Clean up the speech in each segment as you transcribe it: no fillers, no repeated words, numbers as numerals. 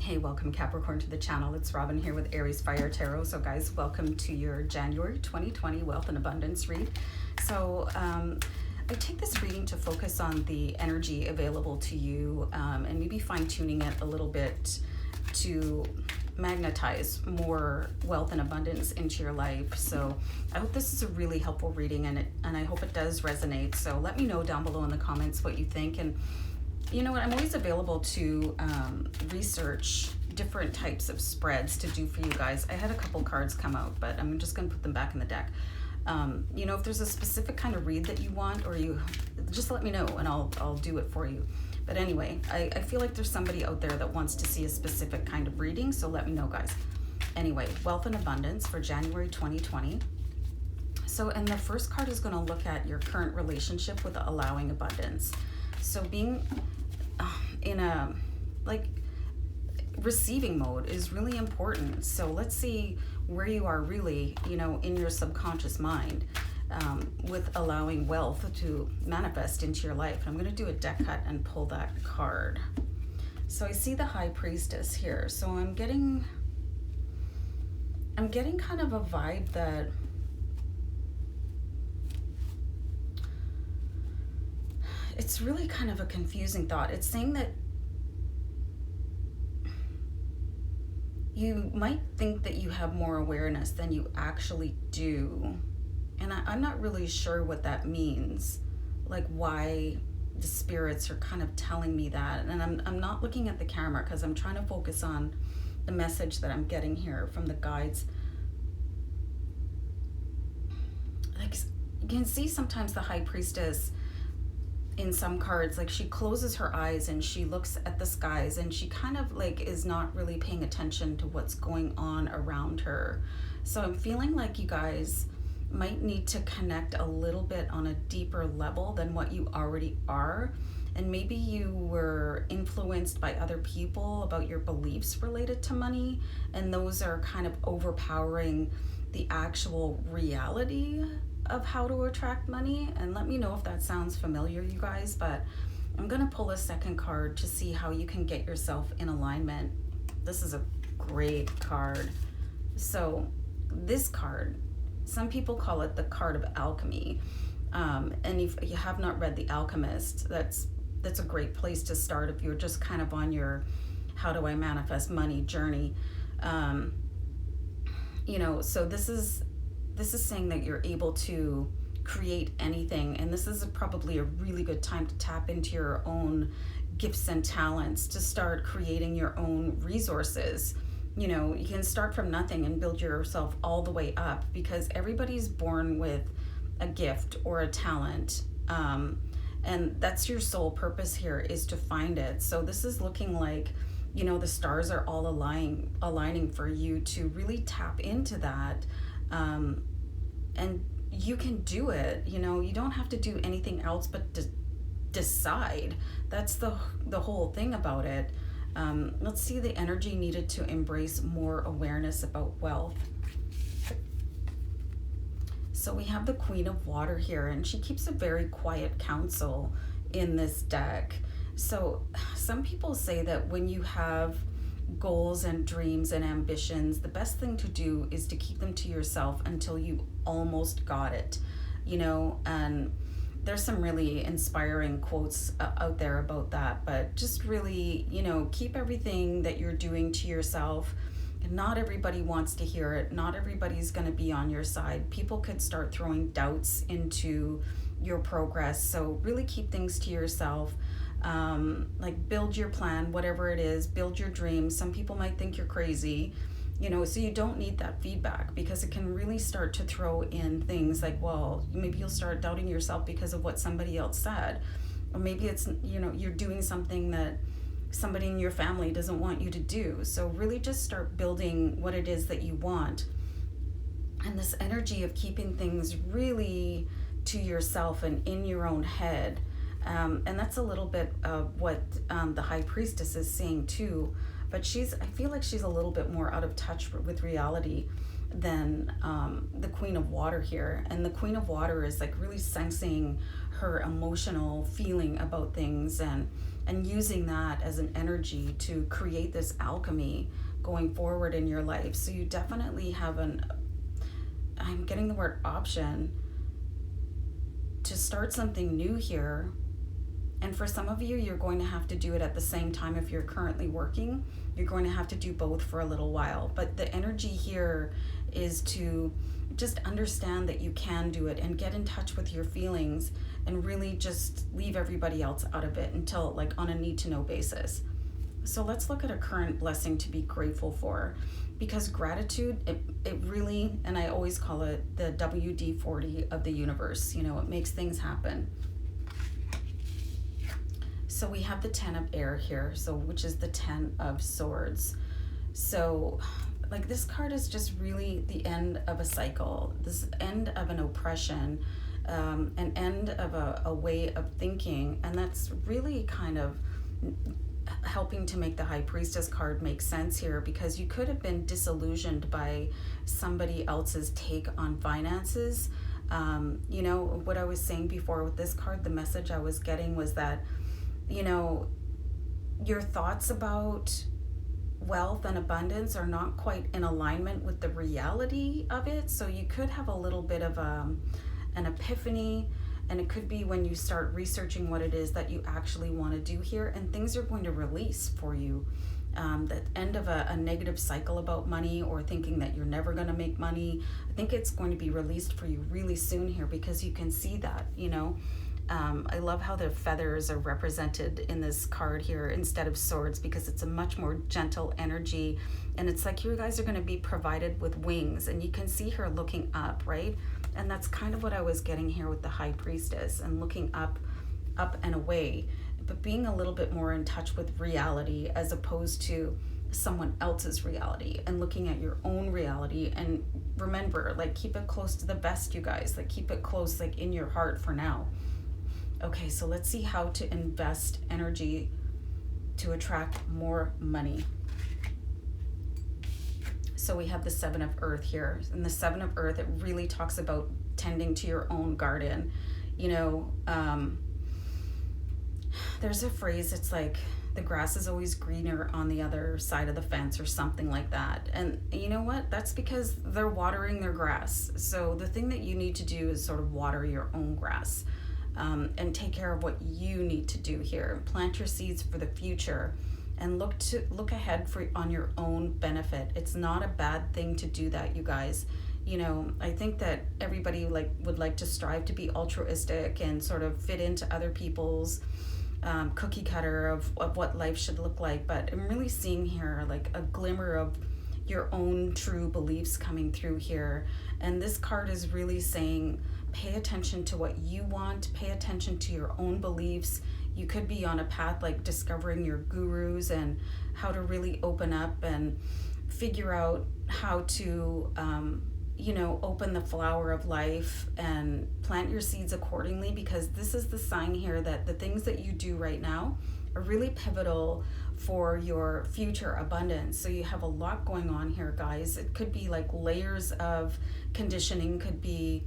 Hey, welcome Capricorn to the channel. It's Robin here with Aries Fire Tarot. So guys, welcome to your January 2020 Wealth and Abundance read. So I take this reading to focus on the energy available to you and maybe fine-tuning it a little bit to magnetize more wealth and abundance into your life. So I hope this is a really helpful reading, and I hope it does resonate. So let me know down below in the comments what you think. And you know what, I'm always available to research different types of spreads to do for you guys. I had a couple cards come out, but I'm just going to put them back in the deck. You know, if there's a specific kind of read that you want, or you just let me know and I'll do it for you. But anyway, I feel like there's somebody out there that wants to see a specific kind of reading, so let me know, guys. Anyway, wealth and abundance for January 2020. So, and the first card is going to look at your current relationship with allowing abundance. So being in a receiving mode is really important. So let's see where you are really, you know, in your subconscious mind with allowing wealth to manifest into your life. And I'm going to do a deck cut and pull that card. So I see the High Priestess here. So I'm getting kind of a vibe that it's really kind of a confusing thought. It's saying that you might think that you have more awareness than you actually do. And I'm not really sure what that means, like why the spirits are kind of telling me that. And I'm not looking at the camera because I'm trying to focus on the message that I'm getting here from the guides. Like, you can see sometimes the High Priestess in some cards, like she closes her eyes and she looks at the skies and she kind of like is not really paying attention to what's going on around her. So I'm feeling like you guys might need to connect a little bit on a deeper level than what you already are. And maybe you were influenced by other people about your beliefs related to money, and those are kind of overpowering the actual reality of how to attract money. And let me know if that sounds familiar, you guys. But I'm going to pull a second card to see how you can get yourself in alignment. This is a great card. So this card, some people call it the card of alchemy. And if you have not read The Alchemist, that's a great place to start if you're just kind of on your how do I manifest money journey. You know, so this is saying that you're able to create anything, and this is probably a really good time to tap into your own gifts and talents to start creating your own resources. You know, you can start from nothing and build yourself all the way up, because everybody's born with a gift or a talent, and that's your sole purpose here, is to find it. So this is looking like, you know, the stars are all aligning for you to really tap into that. And you can do it. You know, you don't have to do anything else but decide. That's the whole thing about it. Let's see the energy needed to embrace more awareness about wealth. So we have the Queen of Water here, and she keeps a very quiet counsel in this deck. So some people say that when you have goals and dreams and ambitions, the best thing to do is to keep them to yourself until you almost got it, you know. And there's some really inspiring quotes out there about that, but just really, you know, keep everything that you're doing to yourself. Not everybody wants to hear it. Not everybody's going to be on your side. People could start throwing doubts into your progress. So really keep things to yourself. Like build your plan, whatever it is, build your dreams. Some people might think you're crazy, you know, so you don't need that feedback, because it can really start to throw in things like, well, maybe you'll start doubting yourself because of what somebody else said. Or maybe it's, you know, you're doing something that somebody in your family doesn't want you to do. So really just start building what it is that you want. And this energy of keeping things really to yourself and in your own head. And that's a little bit of what the High Priestess is saying too. But I feel like she's a little bit more out of touch with reality than the Queen of Water here. And the Queen of Water is like really sensing her emotional feeling about things and and using that as an energy to create this alchemy going forward in your life. So you definitely have I'm getting the word option to start something new here. And for some of you, you're going to have to do it at the same time. If you're currently working, you're going to have to do both for a little while. But the energy here is to just understand that you can do it and get in touch with your feelings and really just leave everybody else out of it until, like, on a need to know basis. So let's look at a current blessing to be grateful for, because gratitude, it really, and I always call it the WD-40 of the universe, you know, it makes things happen. So we have the 10 of air here, so which is the 10 of swords. So like this card is just really the end of a cycle, this end of an oppression, an end of a way of thinking, and that's really kind of helping to make the High Priestess card make sense here, because you could have been disillusioned by somebody else's take on finances. You know, what I was saying before with this card, the message I was getting was that, you know, your thoughts about wealth and abundance are not quite in alignment with the reality of it. So you could have a little bit of an epiphany, and it could be when you start researching what it is that you actually want to do here, and things are going to release for you. The end of a negative cycle about money, or thinking that you're never going to make money, I think it's going to be released for you really soon here, because you can see that, you know. I love how the feathers are represented in this card here instead of swords, because it's a much more gentle energy, and it's like you guys are going to be provided with wings, and you can see her looking up, right? And that's kind of what I was getting here with the High Priestess, and looking up and away, but being a little bit more in touch with reality as opposed to someone else's reality, and looking at your own reality. And remember, like, keep it close to the vest, you guys, like keep it close, like in your heart for now. Okay, so let's see how to invest energy to attract more money. So we have the 7 of Earth here. And the 7 of Earth, it really talks about tending to your own garden. You know, there's a phrase, it's like, the grass is always greener on the other side of the fence, or something like that. And you know what? That's because they're watering their grass. So the thing that you need to do is sort of water your own grass. And take care of what you need to do here. Plant your seeds for the future, and look ahead on your own benefit. It's not a bad thing to do that, you guys. You know, I think that everybody would like to strive to be altruistic and sort of fit into other people's cookie cutter of what life should look like. But I'm really seeing here like a glimmer of your own true beliefs coming through here. And this card is really saying, pay attention to what you want, pay attention to your own beliefs. You could be on a path like discovering your gurus and how to really open up and figure out how to, you know, open the flower of life and plant your seeds accordingly, because this is the sign here that the things that you do right now are really pivotal for your future abundance. So you have a lot going on here, guys. It could be like layers of conditioning could be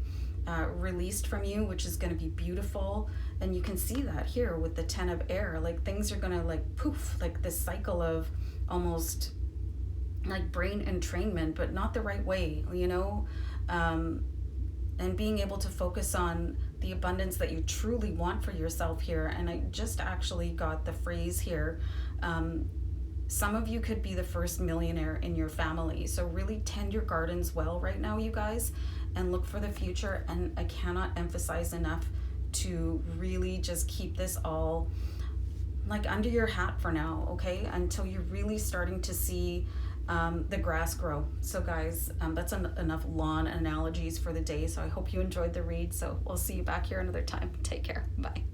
released from you, which is going to be beautiful. And you can see that here with the 10 of air, like things are going to like poof, like this cycle of almost like brain entrainment, but not the right way, you know, and being able to focus on the abundance that you truly want for yourself here. And I just actually got the phrase here, some of you could be the first millionaire in your family. So really tend your gardens well right now, you guys, and look for the future. And I cannot emphasize enough to really just keep this all like under your hat for now, okay? Until you're really starting to see the grass grow. So guys, that's enough lawn analogies for the day. So I hope you enjoyed the read. So we'll see you back here another time. Take care. Bye.